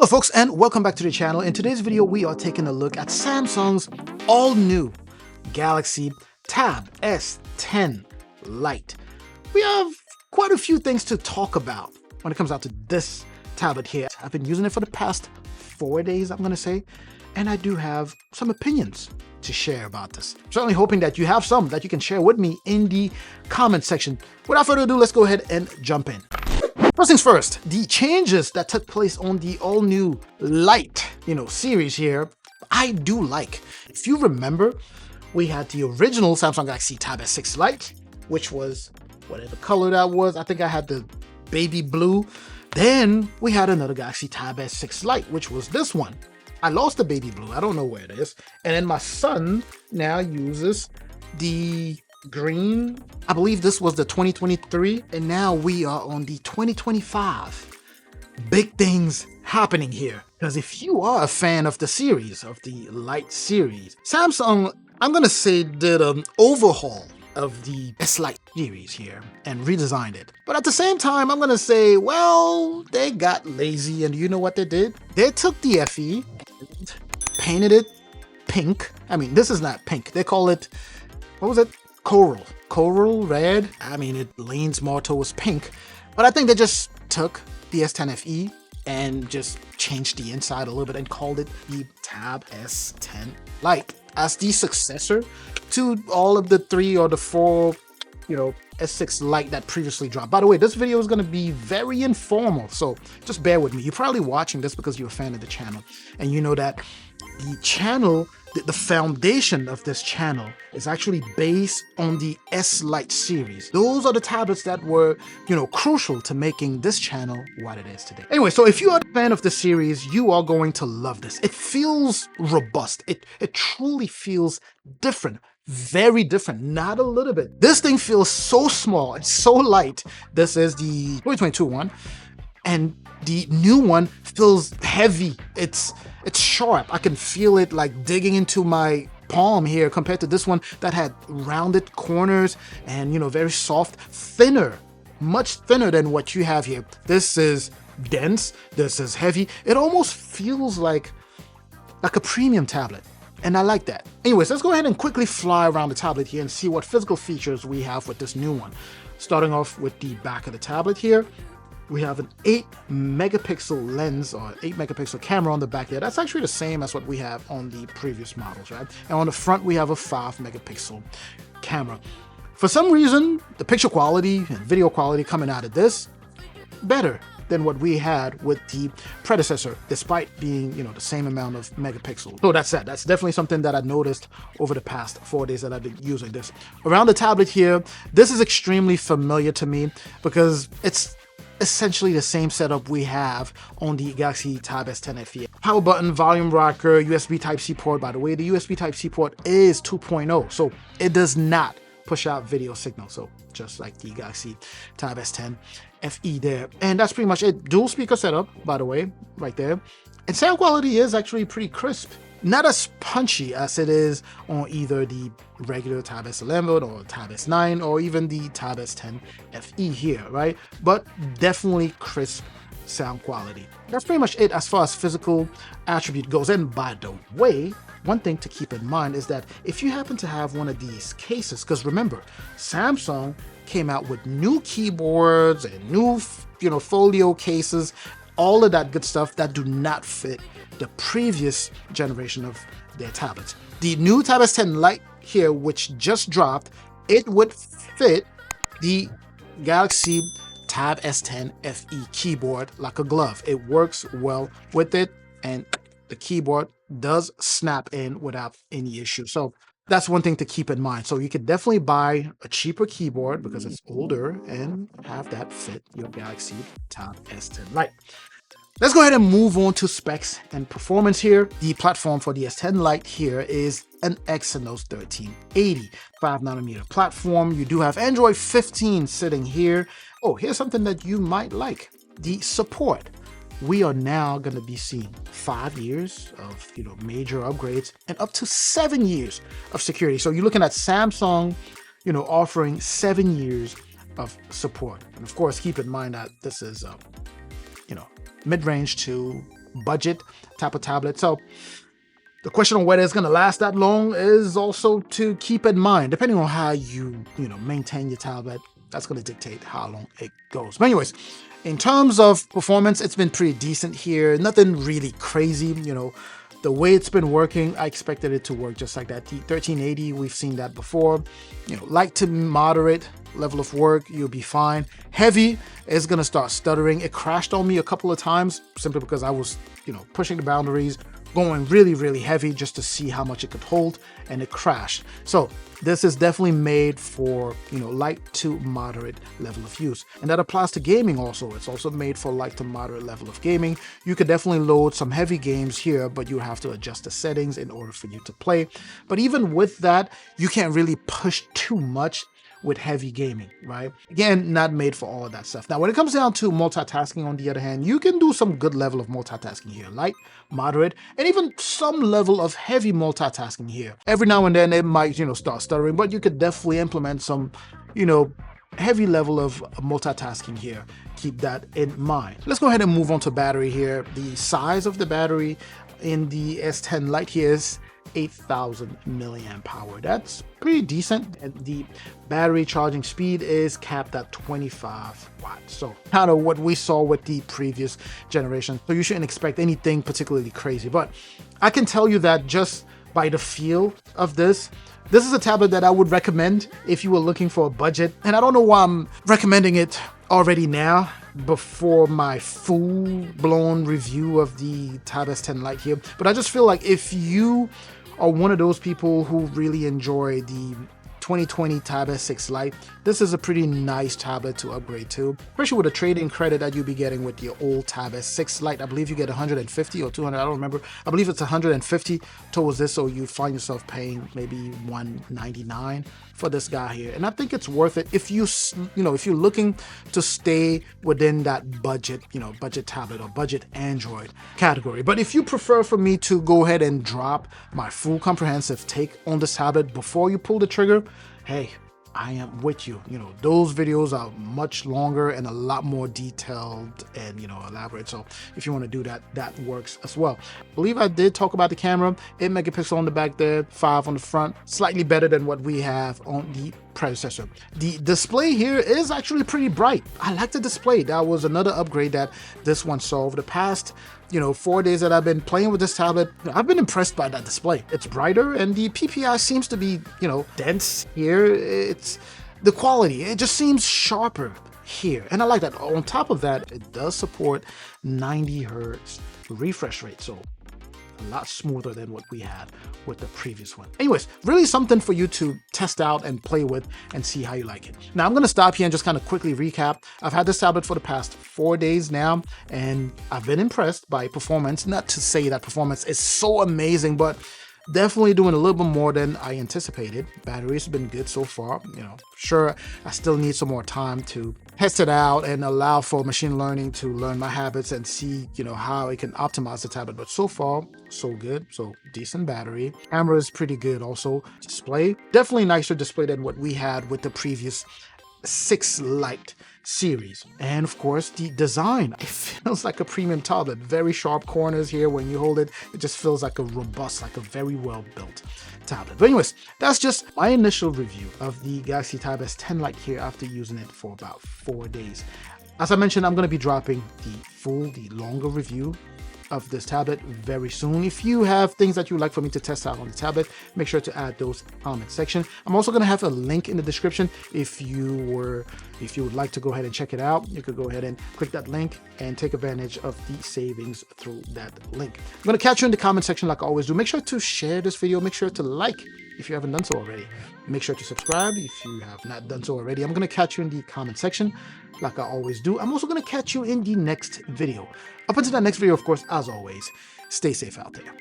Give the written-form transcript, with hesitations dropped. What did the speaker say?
Hello folks, and welcome back to the channel. In today's video we are taking a look at Samsung's all-new Galaxy Tab S10 Lite. We have quite a few things to talk about when it comes out to this tablet here. I've been using it for the past 4 days, I'm gonna say, and I do have some opinions to share about this. Certainly hoping that you have some that you can share with me in the comment section. Without further ado, let's go ahead and jump in. First things first, the changes that took place on the all-new Lite, series here, I do like. If you remember, we had the original Samsung Galaxy Tab S6 Lite, which was whatever color that was. I think I had the baby blue. Then we had another Galaxy Tab S6 Lite, which was this one. I lost the baby blue. I don't know where it is. And then my son now uses the green. I believe this was the 2023, and now we are on the 2025. Big things happening here, because if you are a fan of the series, of the Lite series, Samsung, I'm gonna say, did an overhaul of the S Lite series here and redesigned it. But at the same time, I'm gonna say, well, they got lazy, and you know what they did? They took the FE, painted it pink. I mean, this is not pink. They call it, what was it? Coral red. I mean, it leans more towards pink, but I think they just took the S10 FE and just changed the inside a little bit and called it the Tab S10 Lite as the successor to all of the 3 or the 4, S6 Lite that previously dropped. By the way, this video is going to be very informal, so just bear with me. You're probably watching this because you're a fan of the channel, and you know that the channel, the foundation of this channel is actually based on the S Lite series. Those are the tablets that were, crucial to making this channel what it is today. Anyway, so if you are a fan of the series, you are going to love this. It feels robust. It truly feels different. Very different, not a little bit. This thing feels so small and so light. This is the 2022 one, and the new one feels heavy. It's sharp. I can feel it like digging into my palm here compared to this one that had rounded corners and, very soft, thinner, much thinner than what you have here. This is dense. This is heavy. It almost feels like a premium tablet. And I like that. Anyways, let's go ahead and quickly fly around the tablet here and see what physical features we have with this new one. Starting off with the back of the tablet here, we have an 8 megapixel lens or 8 megapixel camera on the back there. That's actually the same as what we have on the previous models, right? And on the front, we have a 5 megapixel camera. For some reason, the picture quality and video quality coming out of this, better than what we had with the predecessor, despite being, the same amount of megapixels. So that's definitely something that I noticed over the past 4 days that I've been using this. Around the tablet here, this is extremely familiar to me because it's essentially the same setup we have on the Galaxy Tab S10 FE. Power button, volume rocker, USB Type-C port. By the way, the USB Type-C port is 2.0, so it does not push out video signal, so just like the Galaxy Tab S10 FE there. And that's pretty much it. Dual speaker setup, by the way, right there. And sound quality is actually pretty crisp. Not as punchy as it is on either the regular Tab S11 or Tab S9 or even the Tab S10 FE here, right? But definitely crisp sound quality. That's pretty much it as far as physical attribute goes. And by the way, one thing to keep in mind is that if you happen to have one of these cases, because remember, Samsung came out with new keyboards and new, folio cases, all of that good stuff that do not fit the previous generation of their tablets. The new Tab S10 Lite here, which just dropped, it would fit the Galaxy Tab S10 FE keyboard like a glove. It works well with it, and the keyboard does snap in without any issue. So that's one thing to keep in mind. So you could definitely buy a cheaper keyboard because it's older and have that fit your Galaxy Tab S10 Lite. Let's go ahead and move on to specs and performance here. The platform for the S10 Lite here is an Exynos 1380 5nm platform. You do have Android 15 sitting here. Oh, here's something that you might like. The support. We are now going to be seeing 5 years of major upgrades and up to 7 years of security. So you're looking at Samsung, offering 7 years of support. And of course, keep in mind that this is mid-range to budget type of tablet. So the question of whether it's going to last that long is also to keep in mind. Depending on how you maintain your tablet, that's going to dictate how long it goes. But anyways, in terms of performance, it's been pretty decent here. Nothing really crazy, The way it's been working, I expected it to work just like that. The 1380, we've seen that before. Light to moderate level of work, you'll be fine. Heavy is going to start stuttering. It crashed on me a couple of times simply because I was, pushing the boundaries, going really, really heavy just to see how much it could hold, and it crashed. So this is definitely made for, light to moderate level of use. And that applies to gaming also. It's also made for light to moderate level of gaming. You could definitely load some heavy games here, but you have to adjust the settings in order for you to play. But even with that, you can't really push too much with heavy gaming, right? Again, not made for all of that stuff. Now, when it comes down to multitasking, on the other hand, you can do some good level of multitasking here, light, moderate, and even some level of heavy multitasking here. Every now and then it might, start stuttering, but you could definitely implement some, heavy level of multitasking here. Keep that in mind. Let's go ahead and move on to battery here. The size of the battery in the S10 Lite here is 8,000 milliamp hour. That's pretty decent. And the battery charging speed is capped at 25 watts. So kind of what we saw with the previous generation. So you shouldn't expect anything particularly crazy. But I can tell you that just by the feel of this is a tablet that I would recommend if you were looking for a budget. And I don't know why I'm recommending it already now before my full-blown review of the Tab S10 Lite here. But I just feel like if you are one of those people who really enjoy the 2020 Tab S6 Lite, this is a pretty nice tablet to upgrade to, especially with a trade-in credit that you'll be getting with your old Tab S6 Lite. I believe you get 150 or 200, I don't remember. I believe it's 150 towards this, so you find yourself paying maybe 199 for this guy here. And I think it's worth it if if you're looking to stay within that budget, budget tablet or budget Android category. But if you prefer for me to go ahead and drop my full comprehensive take on this tablet before you pull the trigger, hey, I am with you. Those videos are much longer and a lot more detailed and, elaborate. So if you want to do that, that works as well. I believe I did talk about the camera. 8 megapixel on the back there, 5 on the front. Slightly better than what we have on the predecessor. The display here is actually pretty bright. I like the display. That was another upgrade that this one saw. Over the past 4 days that I've been playing with this tablet, I've been impressed by that display. It's brighter and the PPI seems to be, dense here. It's the quality. It just seems sharper here. And I like that. On top of that, it does support 90 hertz refresh rate. So a lot smoother than what we had with the previous one. Anyways, really something for you to test out and play with and see how you like it. Now I'm going to stop here and just kind of quickly recap. I've had this tablet for the past 4 days now, and I've been impressed by performance. Not to say that performance is so amazing, but definitely doing a little bit more than I anticipated. Battery's been good so far. Sure, I still need some more time to test it out and allow for machine learning to learn my habits and see, how it can optimize the tablet. But so far, so good. So decent battery. Camera is pretty good also. Display, definitely nicer display than what we had with the previous 6 Lite series. And of course, the design, it feels like a premium tablet. Very sharp corners here. When you hold it, it just feels like a robust, like a very well built tablet. But anyways, that's just my initial review of the Galaxy Tab S10 Lite here after using it for about 4 days. As I mentioned, I'm going to be dropping the longer review of this tablet very soon. If you have things that you would like for me to test out on the tablet, make sure to add those comment section. I'm also going to have a link in the description. If you would like to go ahead and check it out, you could go ahead and click that link and take advantage of the savings through that link. I'm going to catch you in the comment section like I always do. Make sure to share this video. Make sure to like if you haven't done so already. Make sure to subscribe if you have not done so already. I'm going to catch you in the comment section like I always do. I'm also going to catch you in the next video. Up until that next video, of course, as always, stay safe out there.